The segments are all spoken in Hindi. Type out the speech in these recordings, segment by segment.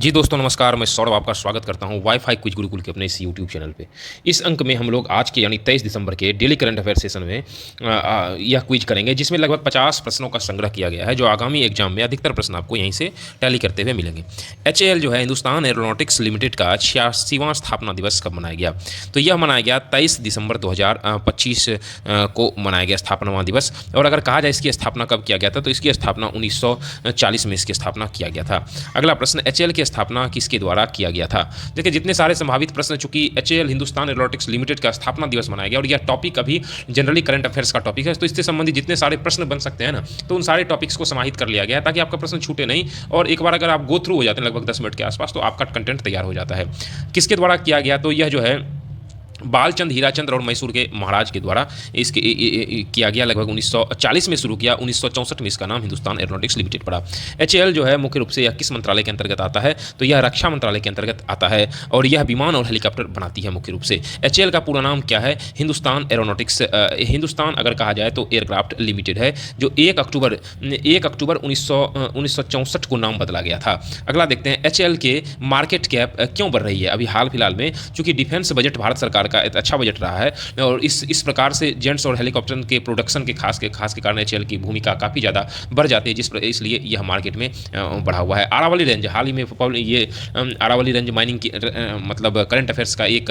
जी दोस्तों नमस्कार, मैं सौरभ आपका स्वागत करता हूं वाईफाई क्विज गुरुकुल के अपने इस यूट्यूब चैनल पे। इस अंक में हम लोग आज के यानी 23 दिसंबर के डेली करंट अफेयर सेशन में यह क्विज करेंगे जिसमें लगभग 50 प्रश्नों का संग्रह किया गया है, जो आगामी एग्जाम में अधिकतर प्रश्न आपको यहीं से टैली करते हुए मिलेंगे। HAL जो है हिंदुस्तान एरोनॉटिक्स लिमिटेड का 86वां स्थापना दिवस कब मनाया गया? तो यह मनाया गया 23 दिसंबर 2025 को मनाया गया स्थापना दिवस। और अगर कहा जाए इसकी स्थापना कब किया गया था, तो इसकी स्थापना 1940 में इसकी स्थापना किया गया था। अगला प्रश्न, HAL की स्थापना किसके द्वारा किया गया था? देखिए जितने सारे संभावित प्रश्न, चूंकि HAL हिंदुस्तान एरोनॉटिक्स लिमिटेड का स्थापना दिवस मनाया गया और यह टॉपिक अभी जनरली करंट अफेयर्स का टॉपिक है, तो इससे संबंधित जितने सारे प्रश्न बन सकते हैं ना, तो उन सारे टॉपिक्स को समाहित कर लिया गया है ताकि आपका प्रश्न छूटे नहीं। और एक बार अगर आप गो थ्रू हो जाते हैं लगभग 10 मिनट के आसपास, तो आपका कंटेंट तैयार हो जाता है। किसके द्वारा किया गया? तो यह जो है बालचंद हीराचंद्र और मैसूर के महाराज के द्वारा इसके किया गया। लगभग 1940 में शुरू किया, 1964 में इसका नाम हिंदुस्तान एरोनॉटिक्स लिमिटेड पड़ा। HAL जो है मुख्य रूप से यह किस मंत्रालय के अंतर्गत आता है? तो यह रक्षा मंत्रालय के अंतर्गत आता है और यह विमान और हेलीकॉप्टर बनाती है मुख्य रूप से। HAL का पूरा नाम क्या है? हिंदुस्तान एरोनॉटिक्स, हिंदुस्तान अगर कहा जाए तो एयरक्राफ्ट लिमिटेड है, जो 1 अक्टूबर 1964 को नाम बदला गया था। अगला देखते हैं, HAL के मार्केट कैप क्यों बढ़ रही है अभी हाल फिलहाल में? चूंकि डिफेंस बजट भारत सरकार का एक अच्छा बजट रहा है और इस प्रकार से जेट्स और हेलीकॉप्टर के प्रोडक्शन के खास के कारण HAL की भूमिका काफ़ी ज़्यादा बढ़ जाती है, इसलिए यह मार्केट में बढ़ा हुआ है। आरावली रेंज, हाल ही में ये आरावली रेंज माइनिंग की मतलब करंट अफेयर्स का एक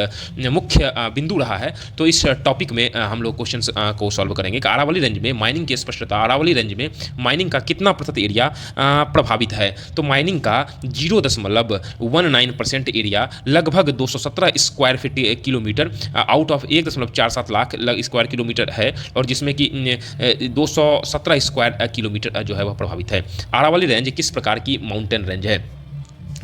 मुख्य बिंदु रहा है। तो इस टॉपिक में हम लोग क्वेश्चंस को सॉल्व करेंगे कि आरावली रेंज में माइनिंग की स्पष्टता, आरावली रेंज में माइनिंग का कितना प्रतिशत एरिया प्रभावित है? तो माइनिंग का 0.19% एरिया लगभग 217 square feet kilometre out of 1.47 lakh square kilometre है, और जिसमें कि 217 स्क्वायर किलोमीटर जो है वह प्रभावित है। आरावली रेंज किस प्रकार की माउंटेन रेंज है?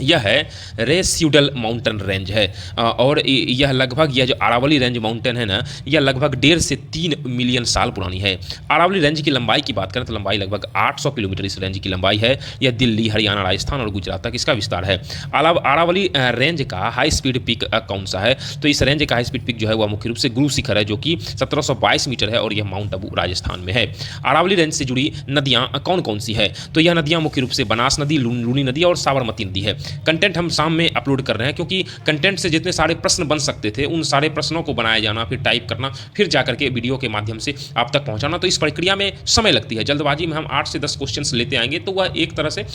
यह है रेसिडुअल माउंटेन रेंज है और यह लगभग, यह जो आरावली रेंज माउंटेन है ना, यह लगभग 1.5 से 3 मिलियन साल पुरानी है। आरावली रेंज की लंबाई की बात करें तो लंबाई लगभग 800 किलोमीटर इस रेंज की लंबाई है। यह दिल्ली, हरियाणा, राजस्थान और गुजरात तक इसका विस्तार है। आरावली रेंज का हाई स्पीड पिक कौन सा है? तो इस रेंज का हाई स्पीड पिक जो है वह मुख्य रूप से गुरु शिखर है, जो कि 1722 मीटर है और यह माउंट आबू राजस्थान में है। आरावली रेंज से जुड़ी नदियाँ कौन कौन सी है? तो यह नदियाँ मुख्य रूप से बनास नदी, लूनी नदी और साबरमती नदी है। कंटेंट हम शाम में अपलोड कर रहे हैं, क्योंकि कंटेंट से जितने सारे प्रश्न बन सकते थे उन सारे प्रश्नों को बनाया जाना, फिर टाइप करना, फिर जाकर के वीडियो के माध्यम से आप तक पहुंचाना, तो इस प्रक्रिया में समय लगती है। जल्दबाजी में हम 8 से 10 क्वेश्चंस लेते आएंगे तो वह एक तरह से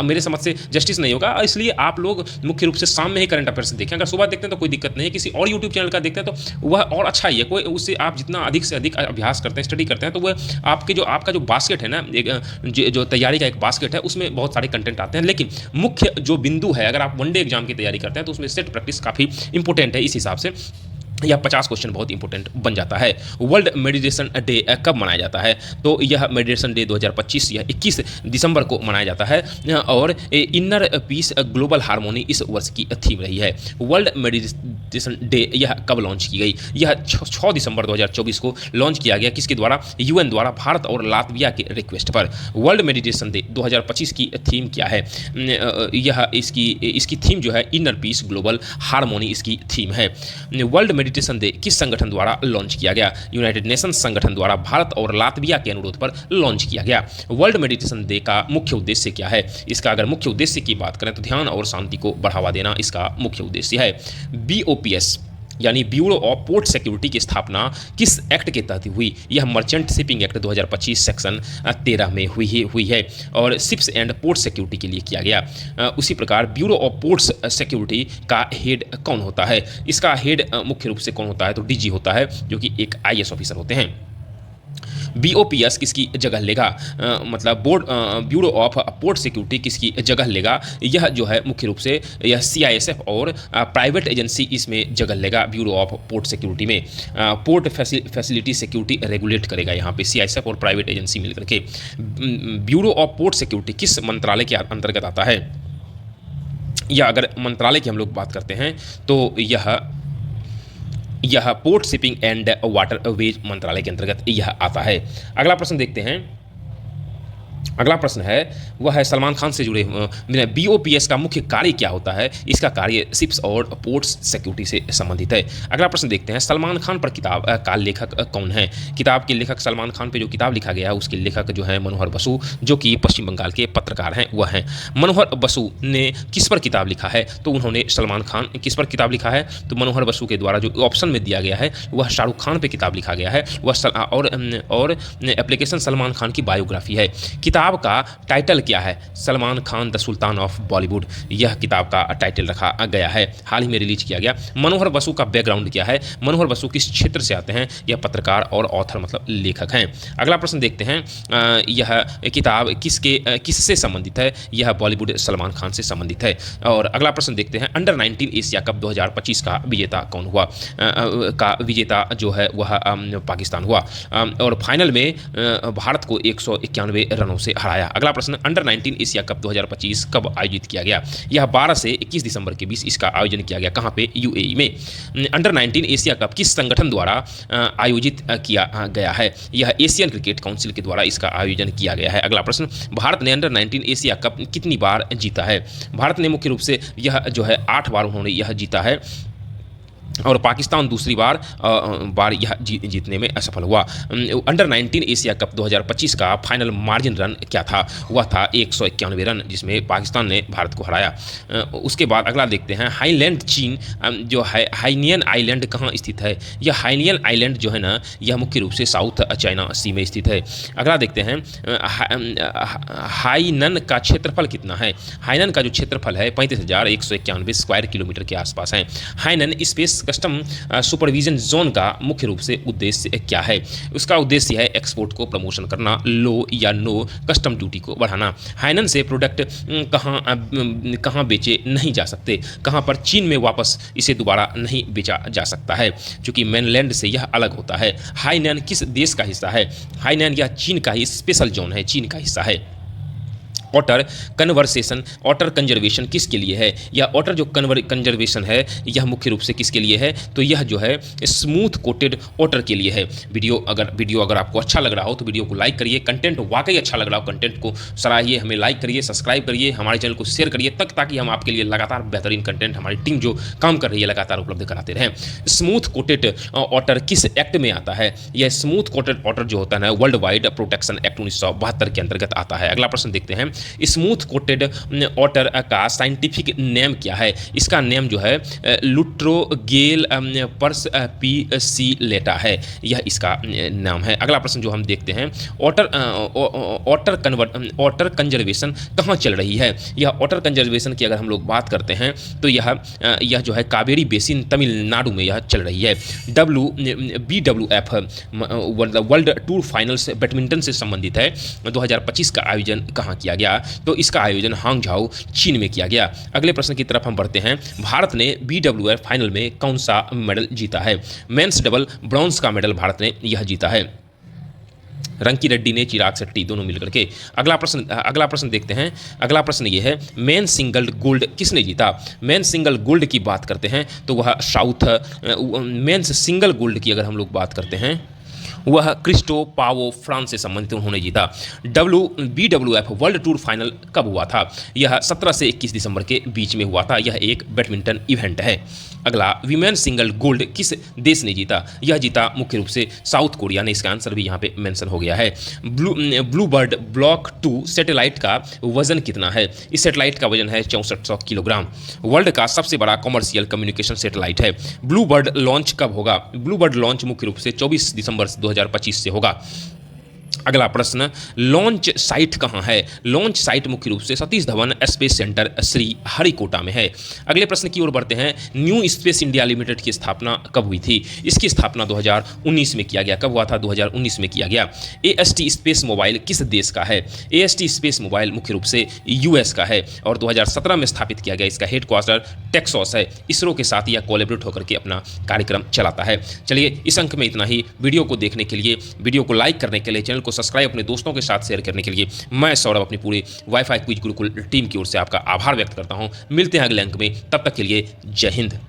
मेरे समझ से जस्टिस नहीं होगा। इसलिए आप लोग मुख्य रूप से शाम में ही करंट अफेयर्स देखें। अगर सुबह देखते हैं तो कोई दिक्कत नहीं है, किसी और यूट्यूब चैनल का देखते हैं तो वह और अच्छा ही है। कोई उससे आप जितना अधिक से अधिक अभ्यास करते हैं, स्टडी करते हैं, तो वह आपका जो बास्केट है ना, जो तैयारी का एक बास्केट है, उसमें बहुत सारे कंटेंट आते हैं। लेकिन मुख्य जो बिंदु है, अगर आप वनडे एग्जाम की तैयारी करते हैं तो उसमें सेट प्रैक्टिस काफ़ी इंपॉर्टेंट है। इस हिसाब से यह 50 क्वेश्चन बहुत इंपॉर्टेंट बन जाता है। वर्ल्ड मेडिटेशन डे कब मनाया जाता है? तो यह मेडिटेशन डे 2025 यह 21 दिसंबर को मनाया जाता है और इनर पीस ग्लोबल हार्मोनी इस वर्ष की थीम रही है। वर्ल्ड मेडिटेशन डे यह कब लॉन्च की गई? यह 6 दिसंबर 2024 को लॉन्च किया गया। किसके द्वारा? UN द्वारा, भारत और लातविया के रिक्वेस्ट पर। वर्ल्ड मेडिटेशन डे 2025 की थीम क्या है? यह इसकी थीम जो है इनर पीस ग्लोबल हार्मोनी इसकी थीम है। वर्ल्ड मेडिटेशन डे किस संगठन द्वारा लॉन्च किया गया? यूनाइटेड नेशंस संगठन द्वारा भारत और लातविया के अनुरोध पर लॉन्च किया गया। वर्ल्ड मेडिटेशन डे का मुख्य उद्देश्य क्या है? इसका अगर मुख्य उद्देश्य की बात करें तो ध्यान और शांति को बढ़ावा देना इसका मुख्य उद्देश्य है। BOPS यानी ब्यूरो ऑफ पोर्ट सिक्योरिटी की स्थापना किस एक्ट के तहत हुई? यह मर्चेंट शिपिंग एक्ट 2025 सेक्शन 13 में हुई है और शिप्स एंड पोर्ट सिक्योरिटी के लिए किया गया। उसी प्रकार ब्यूरो ऑफ पोर्ट्स सिक्योरिटी का हेड कौन होता है? इसका हेड मुख्य रूप से कौन होता है? तो DG होता है, जो कि एक IAS ऑफिसर होते हैं। BOPS किसकी जगह लेगा? मतलब ब्यूरो ऑफ पोर्ट सिक्योरिटी किसकी जगह लेगा? यह जो है मुख्य रूप से यह CISF और प्राइवेट एजेंसी इसमें जगह लेगा। ब्यूरो ऑफ पोर्ट सिक्योरिटी में पोर्ट फैसिलिटी सिक्योरिटी रेगुलेट करेगा यहाँ पे CISF और प्राइवेट एजेंसी मिलकर के। ब्यूरो ऑफ पोर्ट सिक्योरिटी किस मंत्रालय के अंतर्गत आता है? या अगर मंत्रालय की हम लोग बात करते हैं तो यह पोर्ट शिपिंग एंड वाटरवेज मंत्रालय के अंतर्गत यह आता है। अगला प्रश्न देखते हैं, अगला प्रश्न है वह है सलमान खान से जुड़े बीओपीएस का मुख्य कार्य क्या होता है। इसका कार्य शिप्स और पोर्ट्स सिक्योरिटी से संबंधित है। अगला प्रश्न देखते हैं सलमान खान पर किताब का लेखक कौन है। किताब के लेखक सलमान खान पे जो किताब लिखा गया है उसके लेखक जो है मनोहर बसु, जो कि पश्चिम बंगाल के पत्रकार हैं वह हैं। मनोहर बसु ने किस पर किताब लिखा है, तो उन्होंने सलमान खान किस पर किताब लिखा है, तो मनोहर बसु के द्वारा जो ऑप्शन में दिया गया है वह शाहरुख खान पर किताब लिखा गया है वह और एप्लीकेशन सलमान खान की बायोग्राफी है। किताब का टाइटल क्या है, Salman Khan the sultan of Bollywood, यह किताब का टाइटल रखा गया है, हाल ही में रिलीज किया गया। मनोहर बसु का बैकग्राउंड क्या है, मनोहर बसु किस क्षेत्र से आते हैं, यह पत्रकार और ऑथर मतलब लेखक हैं। अगला प्रश्न देखते हैं यह किताब किससे संबंधित है, यह बॉलीवुड सलमान खान से संबंधित है। और अगला प्रश्न देखते हैं अंडर 19 एशिया कप 2025 का विजेता कौन हुआ, विजेता जो है वह पाकिस्तान हुआ और फाइनल में भारत को 191 रनों से हराया। अगला प्रश्न अंडर 19 एशिया कप 2025 कब आयोजित किया गया, यह 12 से 21 दिसंबर के बीच इसका आयोजन किया गया, कहां पे, यूएई में। अंडर 19 एशिया कप किस संगठन द्वारा आयोजित किया गया है, यह एशियन क्रिकेट काउंसिल के द्वारा इसका आयोजन किया गया है। अगला प्रश्न भारत ने अंडर 19 एशिया कप कितनी बार जीता है, भारत ने मुख्य रूप से यह जो है 8 बार उन्होंने यह जीता है और पाकिस्तान दूसरी बार यह जीतने में असफल हुआ। अंडर 19 एशिया कप 2025 का फाइनल मार्जिन रन क्या था, वह था 191 रन, जिसमें पाकिस्तान ने भारत को हराया। उसके बाद अगला देखते हैं हाईलैंड चीन जो है हाइनियन आइलैंड कहाँ स्थित है, यह हाइनियन आइलैंड जो है ना यह मुख्य रूप से साउथ चाइना सी में स्थित है। अगला देखते हैं हाइनन का क्षेत्रफल कितना है, हाइनन का जो क्षेत्रफल है 35,191 स्क्वायर किलोमीटर के आसपास है। हाइनन स्पेस कस्टम सुपरविजन जोन का मुख्य रूप से उद्देश्य क्या है, उसका उद्देश्य है एक्सपोर्ट को प्रमोशन करना, लो या नो कस्टम ड्यूटी को बढ़ाना। हाइनन से प्रोडक्ट कहाँ बेचे नहीं जा सकते, कहाँ पर, चीन में वापस इसे दोबारा नहीं बेचा जा सकता है क्योंकि मेनलैंड से यह अलग होता है। हाइनन किस देश का हिस्सा है, हाइनन यह चीन का ही स्पेशल जोन है, चीन का हिस्सा है। ऑटर कंजर्वेशन किसके लिए है, यह ऑटर जो कंजर्वेशन है यह मुख्य रूप से किसके लिए है, तो यह जो है स्मूथ कोटेड ऑटर के लिए है। वीडियो अगर आपको अच्छा लग रहा हो तो वीडियो को लाइक करिए, कंटेंट वाकई अच्छा लग रहा हो कंटेंट को सराहिए, हमें लाइक करिए, सब्सक्राइब करिए, हमारे चैनल को शेयर करिए ताकि हम आपके लिए लगातार बेहतरीन कंटेंट हमारी टीम जो काम कर रही है लगातार उपलब्ध कराते रहें। स्मूथ कोटेड ऑटर किस एक्ट में आता है, यह स्मूथ कोटेड ऑटर जो होता है वर्ल्ड वाइड प्रोटेक्शन एक्ट 1972 के अंतर्गत आता है। अगला प्रश्न देखते हैं स्मूथ कोटेड ऑटर का साइंटिफिक नेम क्या है, इसका नेम जो है लुट्रोगेल पर्स पी लेटा है, यह इसका नाम है। अगला प्रश्न जो हम देखते हैं ऑटर कंजर्वेशन कहाँ चल रही है, यह ऑटर कंजर्वेशन की अगर हम लोग बात करते हैं तो यह जो है कावेरी बेसिन तमिलनाडु में यह चल रही है। BWF world tour finals badminton से संबंधित है, 2025 का आयोजन कहाँ किया गया, तो इसका आयोजन हांगझाओ चीन में किया गया। अगले प्रश्न की तरफ हम बढ़ते हैं भारत ने BWF फाइनल में कौन सा मेडल जीता है, मेंस डबल ब्रॉन्ज का मेडल भारत ने यह जीता है, रंकी रेड्डी ने चिराग शेट्टी दोनों मिलकर के। अगला प्रश्न देखते हैं, अगला प्रश्न ये है मेन सिंगल गोल्ड किसने जीता, मेन सिंगल गोल्ड की बात करते हैं तो वह मेंस सिंगल गोल्ड की अगर हम लोग बात करते हैं वह क्रिस्टो पावो फ्रांस से संबंधित उन्होंने जीता। BWF वर्ल्ड टूर फाइनल कब हुआ था, यह 17 से 21 दिसंबर के बीच में हुआ था, यह एक बैडमिंटन इवेंट है। अगला विमेन सिंगल गोल्ड किस देश ने जीता, यह जीता मुख्य रूप से साउथ कोरिया ने, इसका आंसर भी यहाँ पे मेंशन हो गया है। ब्लू बर्ड ब्लॉक 2 सैटेलाइट का वजन कितना है, इस सैटेलाइट का वजन है 6400 किलोग्राम, वर्ल्ड का सबसे बड़ा कमर्शियल कम्युनिकेशन सैटेलाइट है। ब्लू बर्ड लॉन्च कब होगा, ब्लू बर्ड लॉन्च मुख्य रूप से 24 दिसंबर 2025 से होगा। अगला प्रश्न लॉन्च साइट कहाँ है, लॉन्च साइट मुख्य रूप से सतीश धवन स्पेस सेंटर श्री हरिकोटा में है। अगले प्रश्न की ओर बढ़ते हैं न्यू स्पेस इंडिया लिमिटेड की स्थापना कब हुई थी, इसकी स्थापना 2019 में किया गया, कब हुआ था, 2019 में किया गया। AST स्पेस मोबाइल किस देश का है, AST स्पेस मोबाइल मुख्य रूप से US का है और 2017 में स्थापित किया गया, इसका हेडक्वार्टर टेक्सास है। इसरो के साथ यह कोलैबोरेट होकर के अपना कार्यक्रम चलाता है। चलिए इस अंक में इतना ही, वीडियो को देखने के लिए, वीडियो को लाइक करने के लिए, चैनल को सब्सक्राइब अपने दोस्तों के साथ शेयर करने के लिए मैं सौरभ अपनी पूरी वाईफाई क्विज गुरुकुल टीम की ओर से आपका आभार व्यक्त करता हूं। मिलते हैं अगले अंक में, तब तक के लिए जय हिंद।